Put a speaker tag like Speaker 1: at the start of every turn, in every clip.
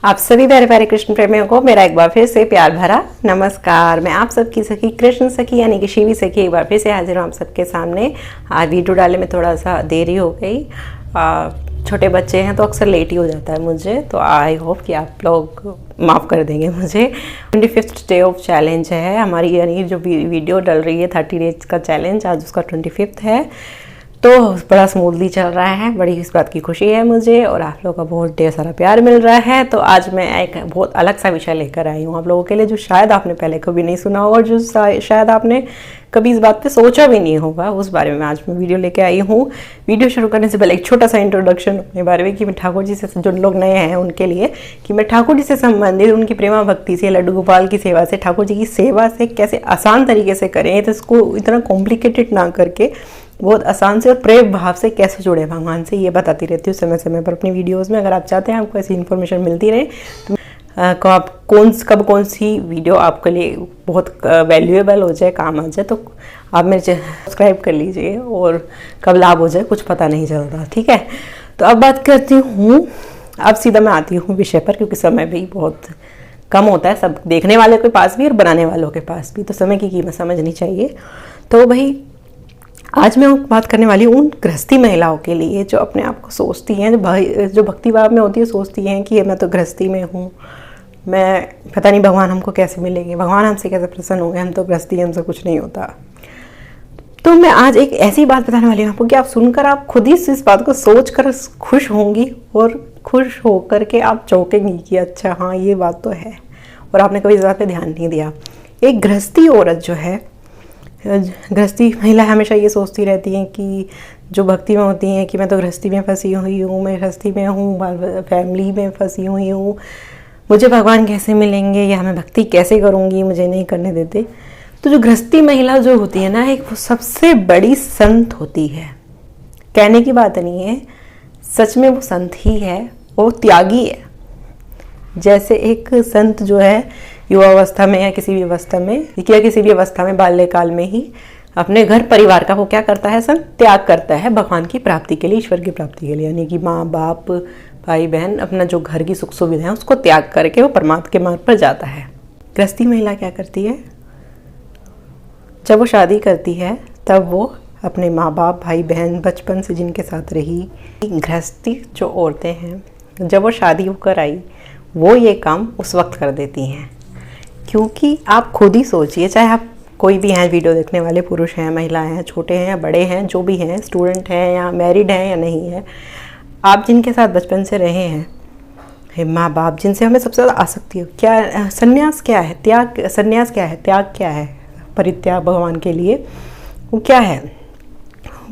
Speaker 1: आप सभी प्यारे प्यारे कृष्ण प्रेमियों को मेरा एक बार फिर से प्यार भरा नमस्कार। मैं आप सबकी सखी कृष्ण सखी यानी कि शिवी सखी एक बार फिर से हाजिर हूँ आप सबके सामने। आज वीडियो डालने में थोड़ा सा देरी हो गई। छोटे बच्चे हैं तो अक्सर लेट ही हो जाता है मुझे, तो आई होप कि आप लोग माफ़ कर देंगे मुझे। 25th डे ऑफ चैलेंज है हमारी, यानी जो वीडियो डल रही है 30 डेज का चैलेंज, आज उसका 25th है। तो बड़ा स्मूथली चल रहा है, बड़ी इस बात की खुशी है मुझे और आप लोगों का बहुत ढेर सारा प्यार मिल रहा है। तो आज मैं एक बहुत अलग सा विषय लेकर आई हूँ आप लोगों के लिए, जो शायद आपने पहले कभी नहीं सुना होगा और जो शायद आपने कभी इस बात पे सोचा भी नहीं होगा, उस बारे में आज मैं वीडियो लेके आई हूँ। वीडियो शुरू करने से पहले एक छोटा सा इंट्रोडक्शन अपने बारे में कि मैं ठाकुर जी से, जो लोग नए हैं उनके लिए, कि मैं ठाकुर जी से संबंधित उनकी प्रेमा भक्ति से, लड्डू गोपाल की सेवा से, ठाकुर जी की सेवा से कैसे आसान तरीके से करें, तो इसको इतना कॉम्प्लिकेटेड ना करके बहुत आसान से और प्रेम भाव से कैसे जुड़े भगवान से, ये बताती रहती हूँ समय समय पर अपनी वीडियोस में। अगर आप चाहते हैं आपको ऐसी इन्फॉर्मेशन मिलती रहे तो आप कौन सी वीडियो आपके लिए बहुत वैल्यूएबल हो जाए, काम आ जाए, तो आप मेरे चैनल सब्सक्राइब कर लीजिए और कब लाभ हो जाए कुछ पता नहीं चलता, ठीक है। तो अब बात करती हूँ, अब सीधा मैं आती हूँ विषय पर, क्योंकि समय भी बहुत कम होता है सब देखने वाले के पास भी और बनाने वालों के पास भी, तो समय की कीमत समझनी चाहिए। तो भाई आज मैं बात करने वाली हूँ उन गृहस्थी महिलाओं के लिए जो अपने आप को सोचती हैं, जो भक्ति भाव में होती है, सोचती हैं कि मैं तो गृहस्थी में हूँ, मैं पता नहीं भगवान हमको कैसे मिलेंगे, भगवान हमसे कैसे प्रसन्न होंगे, हम तो गृहस्थी, हमसे कुछ नहीं होता। तो मैं आज एक ऐसी बात बताने वाली हूँ आपको कि आप सुनकर आप खुद ही इस बात को सोच कर खुश होंगी और खुश होकर के आप चौंकेंगी कि अच्छा हाँ ये बात तो है, और आपने कभी इस बात पर ध्यान नहीं दिया। एक गृहस्थी औरत जो है, गृहस्थी महिला हमेशा ये सोचती रहती हैं कि जो भक्ति में होती हैं कि मैं तो गृहस्थी में फंसी हुई हूँ, मैं गृहस्थी में हूँ, फैमिली में फंसी हुई हूँ, मुझे भगवान कैसे मिलेंगे या मैं भक्ति कैसे करूँगी, मुझे नहीं करने देते। तो जो गृहस्थी महिला जो होती है ना, एक वो सबसे बड़ी संत होती है, कहने की बात नहीं है, सच में वो संत ही है, वो त्यागी है। जैसे एक संत जो है युवावस्था में या किसी भी अवस्था में बाल्यकाल में ही अपने घर परिवार का वो क्या करता है, संत त्याग करता है भगवान की प्राप्ति के लिए, ईश्वर की प्राप्ति के लिए, यानी कि माँ बाप भाई बहन अपना जो घर की सुख सुविधा है उसको त्याग करके वो परमात्मा के मार्ग पर जाता है। गृहस्थी महिला क्या करती है, जब वो शादी करती है तब वो अपने माँ बाप भाई बहन बचपन से जिनके साथ रही, गृहस्थी जो औरतें हैं, जब वो शादी होकर आई वो ये काम उस वक्त कर देती हैं। क्योंकि आप खुद ही सोचिए, चाहे आप कोई भी हैं वीडियो देखने वाले, पुरुष हैं, महिलाएं हैं, छोटे हैं या बड़े हैं, जो भी हैं, स्टूडेंट हैं या मैरिड हैं या नहीं है, आप जिनके साथ बचपन से रहे हैं, माँ बाप जिनसे हमें सबसे ज़्यादा आसक्ति हो, क्या संन्यास क्या है, त्याग, संन्यास क्या है, त्याग क्या है, परित्याग भगवान के लिए वो क्या है,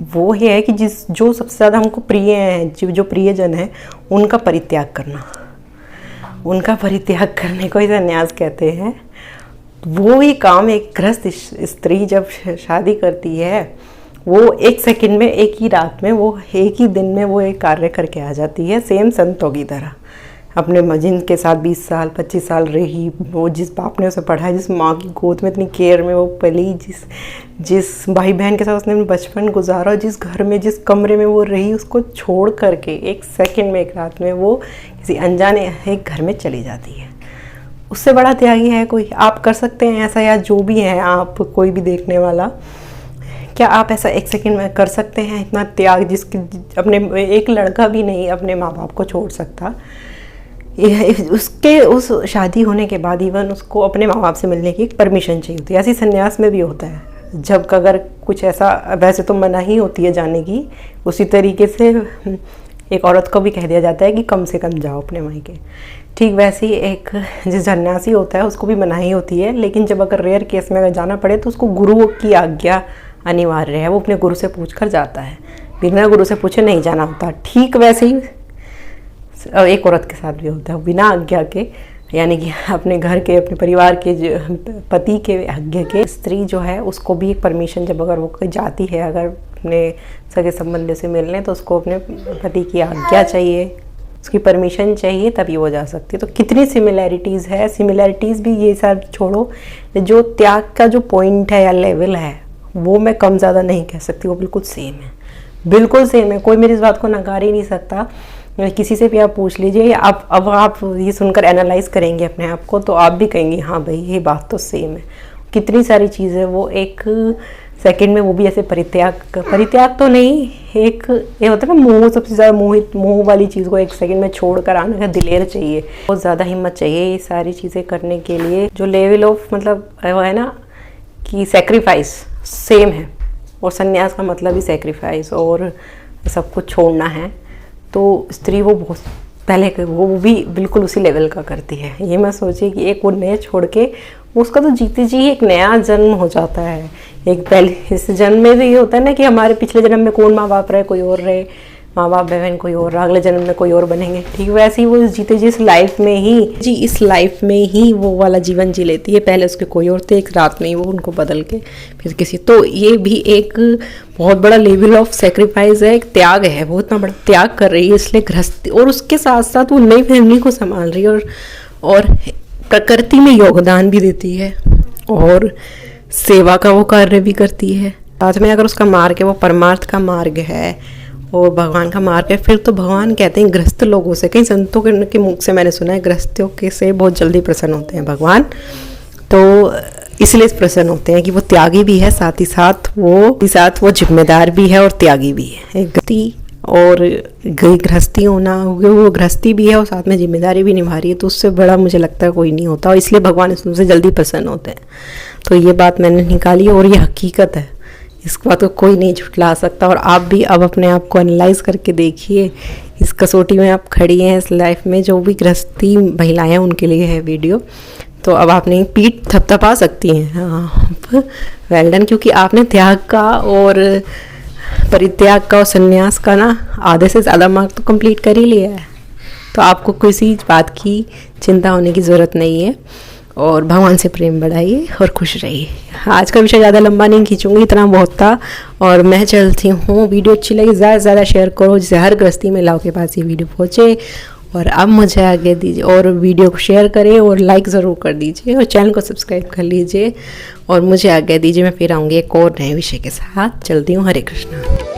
Speaker 1: वो ये है कि जो सबसे ज़्यादा हमको प्रिय हैं, जो प्रियजन है, उनका परित्याग करना, उनका परित्याग करने को ही संन्यास कहते हैं। वो ही काम एक गृहस्थ स्त्री जब शादी करती है, वो एक सेकंड में, एक ही रात में, वो एक ही दिन में वो एक कार्य करके आ जाती है, सेम संतों की तरह। अपने जिनके साथ 20 साल 25 साल रही, वो जिस बाप ने उसे पढ़ाया, जिस माँ की गोद में इतनी केयर में वो पली, जिस भाई बहन के साथ उसने बचपन गुजारा, जिस घर में, जिस कमरे में वो रही, उसको छोड़ करके एक सेकंड में, एक रात में वो किसी अनजाने एक घर में चली जाती है। उससे बड़ा त्यागी है कोई? आप कर सकते हैं ऐसा, या जो भी है आप, कोई भी देखने वाला, क्या आप ऐसा एक सेकंड में कर सकते हैं इतना त्याग, जिसकी अपने एक लड़का भी नहीं अपने माँ बाप को छोड़ सकता। उसके उस शादी होने के बाद इवन उसको अपने माँ बाप से मिलने की परमिशन चाहिए होती है। ऐसी संन्यास में भी होता है, जब अगर कुछ ऐसा, वैसे तो मना ही होती है जाने की, उसी तरीके से एक औरत को भी कह दिया जाता है कि कम से कम जाओ अपने मायके। ठीक वैसे ही एक जिस सन्यासी होता है उसको भी मनाही होती है, लेकिन जब अगर रेयर केस में अगर जाना पड़े तो उसको गुरु की आज्ञा अनिवार्य है, वो अपने गुरु से पूछ कर जाता है, बिना गुरु से पूछे नहीं जाना होता। ठीक वैसे ही एक औरत के साथ भी होता है, बिना आज्ञा के, यानी कि अपने घर के, अपने परिवार के, पति के आज्ञा के, स्त्री जो है उसको भी एक परमिशन, जब अगर वो जाती है अगर अपने सगे संबंधी से मिलने, तो उसको अपने पति की आज्ञा चाहिए, उसकी परमिशन चाहिए, तभी वो जा सकती है। तो कितनी सिमिलैरिटीज़ है, सिमिलैरिटीज़ भी ये सब छोड़ो, जो त्याग का जो पॉइंट है या लेवल है वो मैं कम ज़्यादा नहीं कह सकती, वो बिल्कुल सेम है, बिल्कुल सेम है। कोई मेरी इस बात को नकार ही नहीं सकता। किसी से भी आप पूछ लीजिए, अब आप ये सुनकर एनालाइज करेंगे अपने आप को तो आप भी कहेंगे हाँ भाई ये बात तो सेम है। कितनी सारी चीज़ें वो एक सेकंड में, वो भी ऐसे परित्याग तो नहीं, एक ये होता है ना मोह, सबसे ज़्यादा मोह वाली चीज़ को एक सेकंड में छोड़ कर आने का दिलेर चाहिए, बहुत ज़्यादा हिम्मत चाहिए ये सारी चीज़ें करने के लिए। जो लेवल ऑफ मतलब वो है ना कि सेक्रीफाइस सेम है, और संन्यास का मतलब ही सेक्रीफाइस और सब कुछ छोड़ना है। तो स्त्री वो बहुत पहले वो भी बिल्कुल उसी लेवल का करती है। ये मैं सोचिए कि एक वो नए छोड़ के उसका तो जीते जी एक नया जन्म हो जाता है। एक पहले इस जन्म में तो ये होता है ना कि हमारे पिछले जन्म में कौन माँ बाप रहे, कोई और रहे, माँ बाप बहन कोई और, अगले जन्म में कोई और बनेंगे, ठीक वैसे ही वो जीते जी इस लाइफ में ही वो वाला जीवन जी लेती है। पहले उसके कोई और थे, एक रात में ही वो उनको बदल के फिर किसी, तो ये भी एक बहुत बड़ा लेवल ऑफ सेक्रीफाइस है, एक त्याग है, वो इतना बड़ा त्याग कर रही है इसलिए गृहस्थी, और उसके साथ साथ वो नई फैमिली को संभाल रही है और प्रकृति में योगदान भी देती है और सेवा का वो कार्य भी करती है। साथ में अगर उसका मार्ग है वो परमार्थ का मार्ग है और भगवान का मार्ग है, फिर तो भगवान कहते हैं गृहस्थ लोगों से, कई संतों के मुख से मैंने सुना है गृहस्थों के से बहुत जल्दी प्रसन्न होते हैं भगवान। तो इसलिए प्रसन्न होते हैं कि वो त्यागी भी है, साथ ही साथ वो जिम्मेदार भी है और त्यागी भी है। एक गति और गृहस्थी होना, वो गृहस्थी भी है और साथ में जिम्मेदारी भी निभा रही है, तो उससे बड़ा मुझे लगता है कोई नहीं होता, और इसलिए भगवान इससे जल्दी प्रसन्न होते हैं। तो ये बात मैंने निकाली और ये हकीकत है, इस बात को कोई नहीं झुठला सकता। और आप भी अब अपने आप को एनालाइज करके देखिए, इस कसौटी में आप खड़ी हैं इस लाइफ में। जो भी गृहस्थी महिलाएं हैं उनके लिए है वीडियो, तो अब आपने पीठ थपथपा सकती हैं, हाँ वेल डन, क्योंकि आपने त्याग का और परित्याग का और संन्यास का ना आधे से ज़्यादा मार्ग तो कंप्लीट कर ही लिया है। तो आपको किसी बात की चिंता होने की ज़रूरत नहीं है, और भगवान से प्रेम बढ़ाइए और खुश रहिए। आज का विषय ज़्यादा लंबा नहीं खींचूंगी, इतना बहुत था और मैं चलती हूँ। वीडियो अच्छी लगी ज़्यादा से ज़्यादा शेयर करो, जिससे हर गृहस्थी महिलाओं के पास ये वीडियो पहुँचे। और अब मुझे आगे दीजिए और वीडियो को शेयर करें और लाइक ज़रूर कर दीजिए और चैनल को सब्सक्राइब कर लीजिए और मुझे आगे दीजिए। मैं फिर आऊँगी एक और नए विषय के साथ। चलती हूँ। हरे कृष्णा।